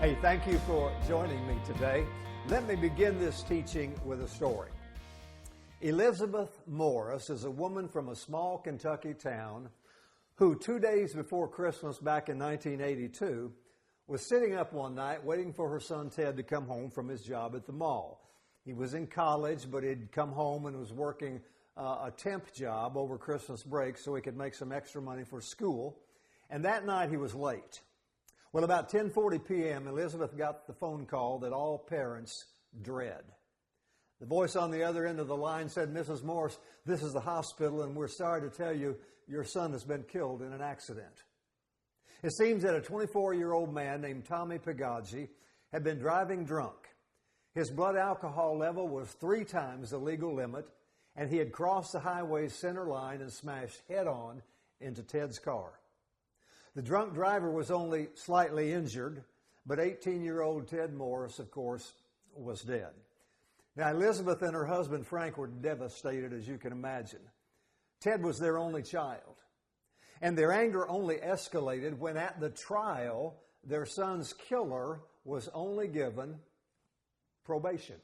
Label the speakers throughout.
Speaker 1: Hey, thank you for joining me today. Let me begin this teaching with a story. Elizabeth Morris is a woman from a small Kentucky town who 2 days before Christmas back in 1982 was sitting up one night waiting for her son Ted to come home from his job at the mall. He was in college, but he'd come home and was working a temp job over Christmas break so he could make some extra money for school. And that night he was late. Well, about 10:40 p.m., Elizabeth got the phone call that all parents dread. The voice on the other end of the line said, "Mrs. Morris, this is the hospital, and we're sorry to tell you your son has been killed in an accident." It seems that a 24-year-old man named Tommy Pagazzi had been driving drunk. His blood alcohol level was 3 times the legal limit, and he had crossed the highway's center line and smashed head-on into Ted's car. The drunk driver was only slightly injured, but 18-year-old Ted Morris, of course, was dead. Now, Elizabeth and her husband Frank were devastated, as you can imagine. Ted was their only child, and their anger only escalated when at the trial, their son's killer was only given probation.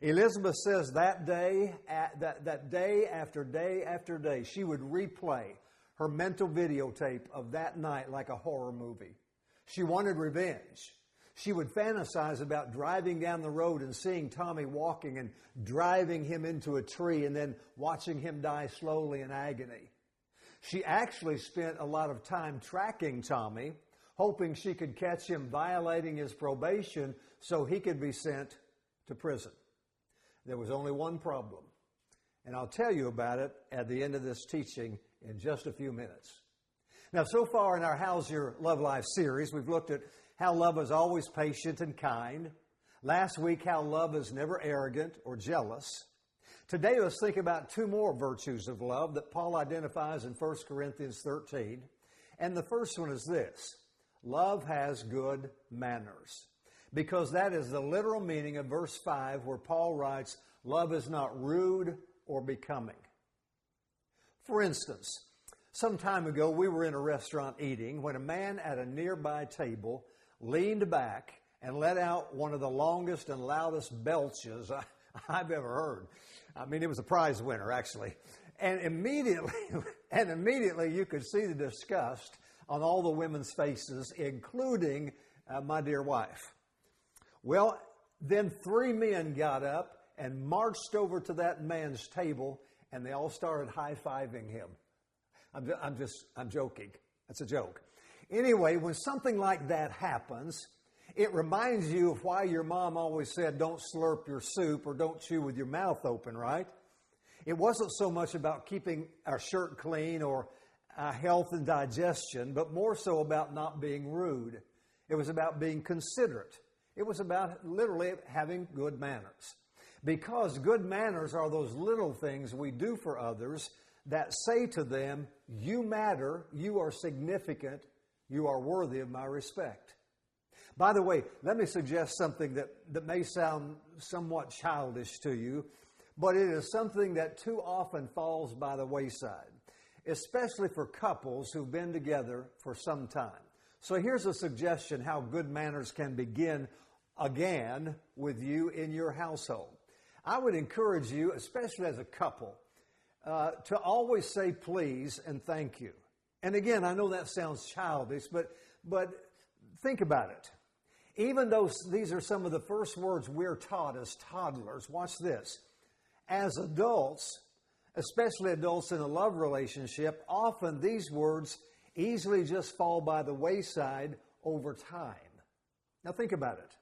Speaker 1: Elizabeth says that day after day after day, she would replay her mental videotape of that night like a horror movie. She wanted revenge. She would fantasize about driving down the road and seeing Tommy walking and driving him into a tree and then watching him die slowly in agony. She actually spent a lot of time tracking Tommy, hoping she could catch him violating his probation so he could be sent to prison. There was only one problem, and I'll tell you about it at the end of this teaching in just a few minutes. Now, so far in our How's Your Love Life series, we've looked at how love is always patient and kind. Last week, how love is never arrogant or jealous. Today, let's think about 2 more virtues of love that Paul identifies in 1 Corinthians 13. And the first one is this: love has good manners. Because that is the literal meaning of verse 5, where Paul writes, love is not rude or becoming. For instance, some time ago, we were in a restaurant eating when a man at a nearby table leaned back and let out one of the longest and loudest belches I've ever heard. I mean, it was a prize winner, actually. And immediately you could see the disgust on all the women's faces, including my dear wife. Well, then 3 men got up and marched over to that man's table, and they all started high-fiving him. I'm joking. That's a joke. Anyway, when something like that happens, it reminds you of why your mom always said, don't slurp your soup or don't chew with your mouth open, right? It wasn't so much about keeping our shirt clean or health and digestion, but more so about not being rude. It was about being considerate. It was about literally having good manners. Because good manners are those little things we do for others that say to them, you matter, you are significant, you are worthy of my respect. By the way, let me suggest something that may sound somewhat childish to you, but it is something that too often falls by the wayside, especially for couples who've been together for some time. So here's a suggestion how good manners can begin again with you in your household. I would encourage you, especially as a couple, to always say please and thank you. And again, I know that sounds childish, but think about it. Even though these are some of the first words we're taught as toddlers, watch this. As adults, especially adults in a love relationship, often these words easily just fall by the wayside over time. Now think about it.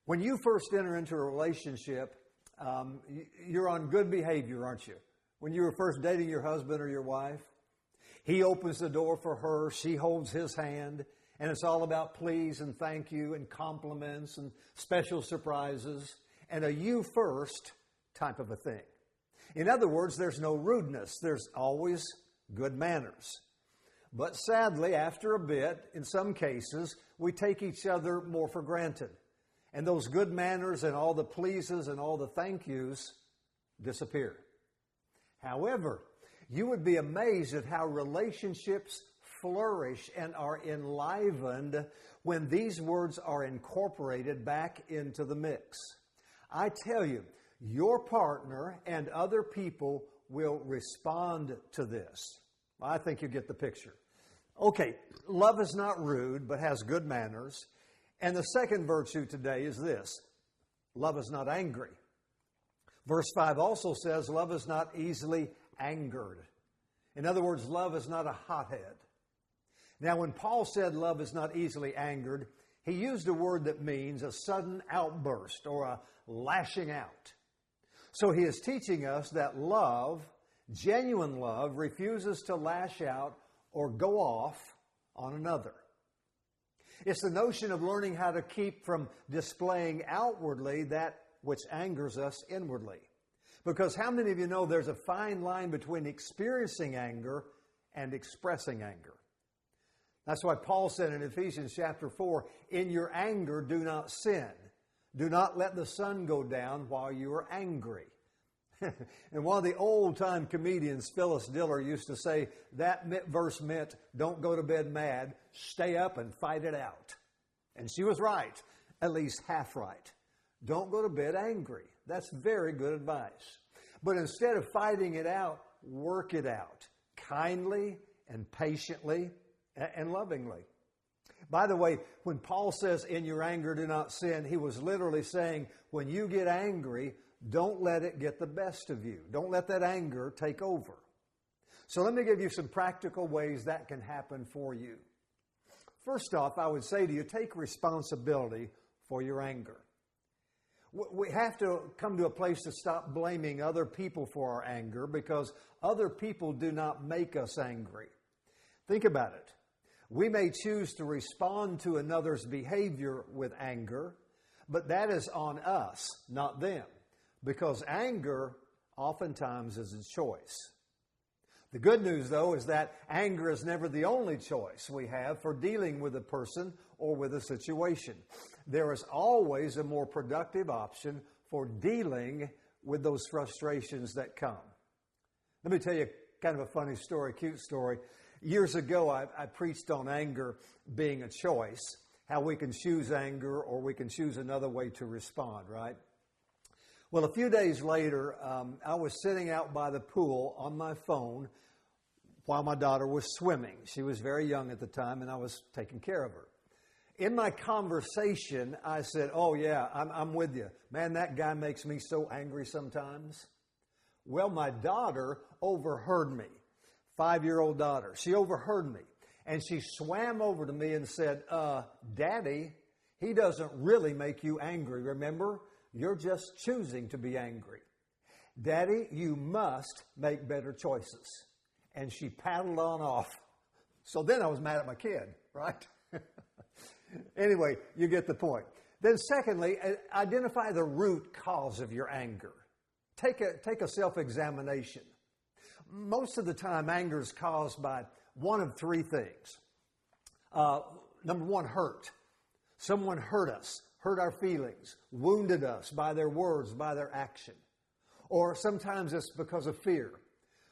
Speaker 1: When you first enter into a relationship, you're on good behavior, aren't you? When you were first dating your husband or your wife, he opens the door for her, she holds his hand, and it's all about please and thank you and compliments and special surprises and a you first type of a thing. In other words, there's no rudeness. There's always good manners. But sadly, after a bit, in some cases, we take each other more for granted. And those good manners and all the pleases and all the thank yous disappear. However, you would be amazed at how relationships flourish and are enlivened when these words are incorporated back into the mix. I tell you, your partner and other people will respond to this. I think you get the picture. Okay, love is not rude, but has good manners. And the second virtue today is this: love is not angry. Verse 5 also says love is not easily angered. In other words, love is not a hothead. Now, when Paul said love is not easily angered, he used a word that means a sudden outburst or a lashing out. So he is teaching us that love, genuine love, refuses to lash out or go off on another. It's the notion of learning how to keep from displaying outwardly that which angers us inwardly. Because how many of you know there's a fine line between experiencing anger and expressing anger? That's why Paul said in Ephesians chapter 4, in your anger do not sin. Do not let the sun go down while you are angry. And one of the old-time comedians, Phyllis Diller, used to say that verse meant, don't go to bed mad, stay up and fight it out. And she was right, at least half right. Don't go to bed angry. That's very good advice. But instead of fighting it out, work it out kindly and patiently and lovingly. By the way, when Paul says, in your anger do not sin, he was literally saying, when you get angry, don't let it get the best of you. Don't let that anger take over. So let me give you some practical ways that can happen for you. First off, I would say to you, take responsibility for your anger. We have to come to a place to stop blaming other people for our anger, because other people do not make us angry. Think about it. We may choose to respond to another's behavior with anger, but that is on us, not them, because anger oftentimes is a choice. The good news, though, is that anger is never the only choice we have for dealing with a person or with a situation. There is always a more productive option for dealing with those frustrations that come. Let me tell you kind of a funny story, cute story. Years ago, I preached on anger being a choice, how we can choose anger or we can choose another way to respond, right? Well, a few days later, I was sitting out by the pool on my phone while my daughter was swimming. She was very young at the time, and I was taking care of her. In my conversation, I said, oh yeah, I'm with you. Man, that guy makes me so angry sometimes. Well, my daughter overheard me, 5-year-old daughter. She overheard me, and she swam over to me and said, Daddy, he doesn't really make you angry, remember? You're just choosing to be angry. Daddy, you must make better choices. And she paddled on off. So then I was mad at my kid, right? Anyway, you get the point. Then secondly, identify the root cause of your anger. Take a self-examination. Most of the time, anger is caused by one of three things. Number one, hurt. Someone hurt us, hurt our feelings, wounded us by their words, by their action. Or sometimes it's because of fear.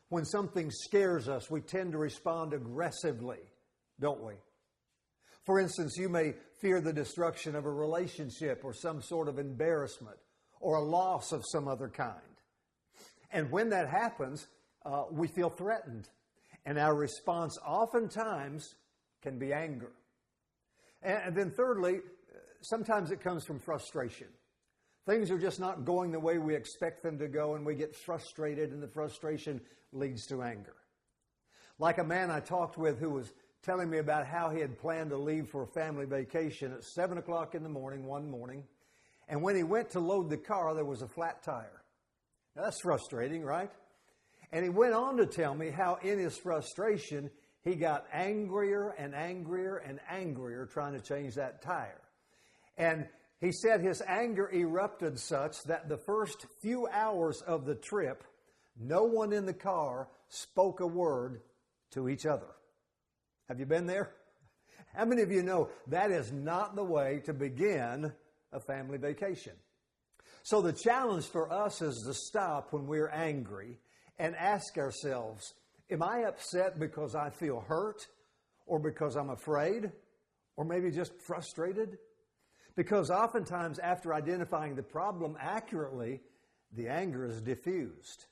Speaker 1: When something scares us, we tend to respond aggressively, don't we? For instance, you may fear the destruction of a relationship or some sort of embarrassment or a loss of some other kind. And when that happens, we feel threatened. And our response oftentimes can be anger. And then thirdly, sometimes it comes from frustration. Things are just not going the way we expect them to go, and we get frustrated, and the frustration leads to anger. Like a man I talked with who was telling me about how he had planned to leave for a family vacation at 7 o'clock in the morning one morning, and when he went to load the car, there was a flat tire. Now, that's frustrating, right? And he went on to tell me how in his frustration, he got angrier and angrier and angrier trying to change that tire. And he said his anger erupted such that the first few hours of the trip, no one in the car spoke a word to each other. Have you been there? How many of you know that is not the way to begin a family vacation? So the challenge for us is to stop when we're angry and ask ourselves, am I upset because I feel hurt? or because I'm afraid, or maybe just frustrated? Because oftentimes after identifying the problem accurately, the anger is diffused,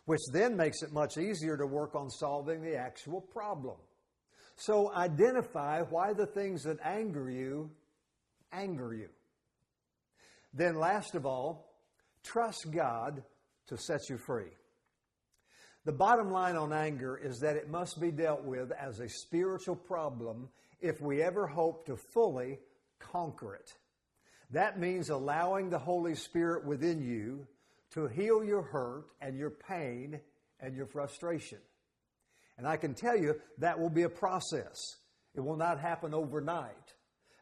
Speaker 1: which then makes it much easier to work on solving the actual problem. So identify why the things that anger you. Then last of all, trust God to set you free. The bottom line on anger is that it must be dealt with as a spiritual problem if we ever hope to fully conquer it. That means allowing the Holy Spirit within you to heal your hurt and your pain and your frustration. And I can tell you that will be a process. It will not happen overnight,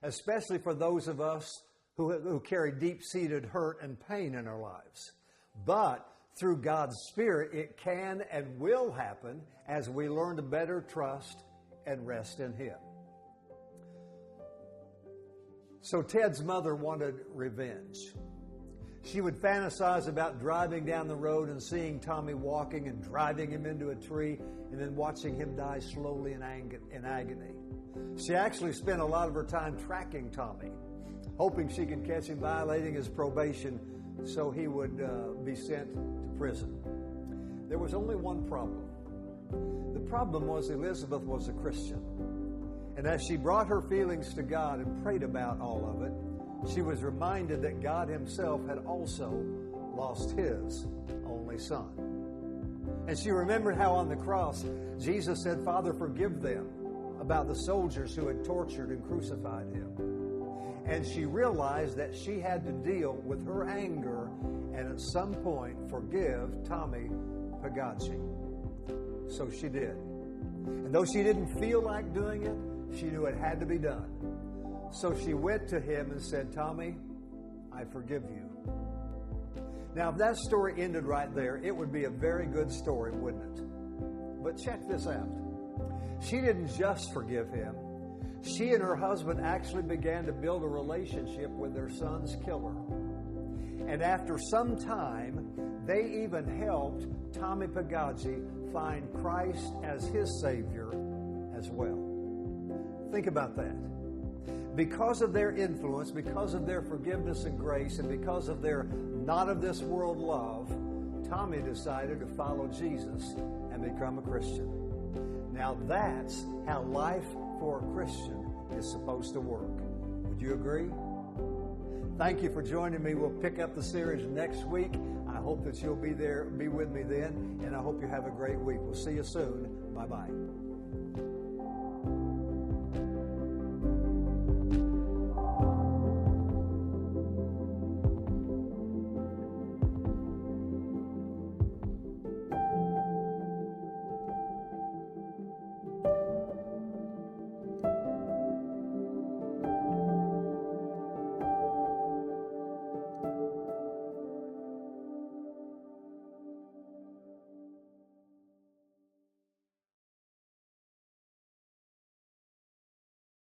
Speaker 1: especially for those of us who carry deep-seated hurt and pain in our lives. But through God's Spirit, it can and will happen as we learn to better trust and rest in Him. So Ted's mother wanted revenge. She would fantasize about driving down the road and seeing Tommy walking and driving him into a tree and then watching him die slowly in agony. She actually spent a lot of her time tracking Tommy, hoping she could catch him violating his probation so he would be sent to prison. There was only one problem. The problem was Elizabeth was a Christian. And as she brought her feelings to God and prayed about all of it, she was reminded that God Himself had also lost His only Son. And she remembered how on the cross, Jesus said, "Father, forgive them," about the soldiers who had tortured and crucified Him. And she realized that she had to deal with her anger and at some point forgive Tommy Pagacci. So she did. And though she didn't feel like doing it, she knew it had to be done. So she went to him and said, "Tommy, I forgive you." Now, if that story ended right there, it would be a very good story, wouldn't it? But check this out. She didn't just forgive him. She and her husband actually began to build a relationship with their son's killer. And after some time, they even helped Tommy Pagacci find Christ as his Savior as well. Think about that. Because of their influence, because of their forgiveness and grace, and because of their not-of-this-world love, Tommy decided to follow Jesus and become a Christian. Now that's how life for a Christian is supposed to work. Would you agree? Thank you for joining me. We'll pick up the series next week. I hope that you'll be with me then, and I hope you have a great week. We'll see you soon. Bye-bye.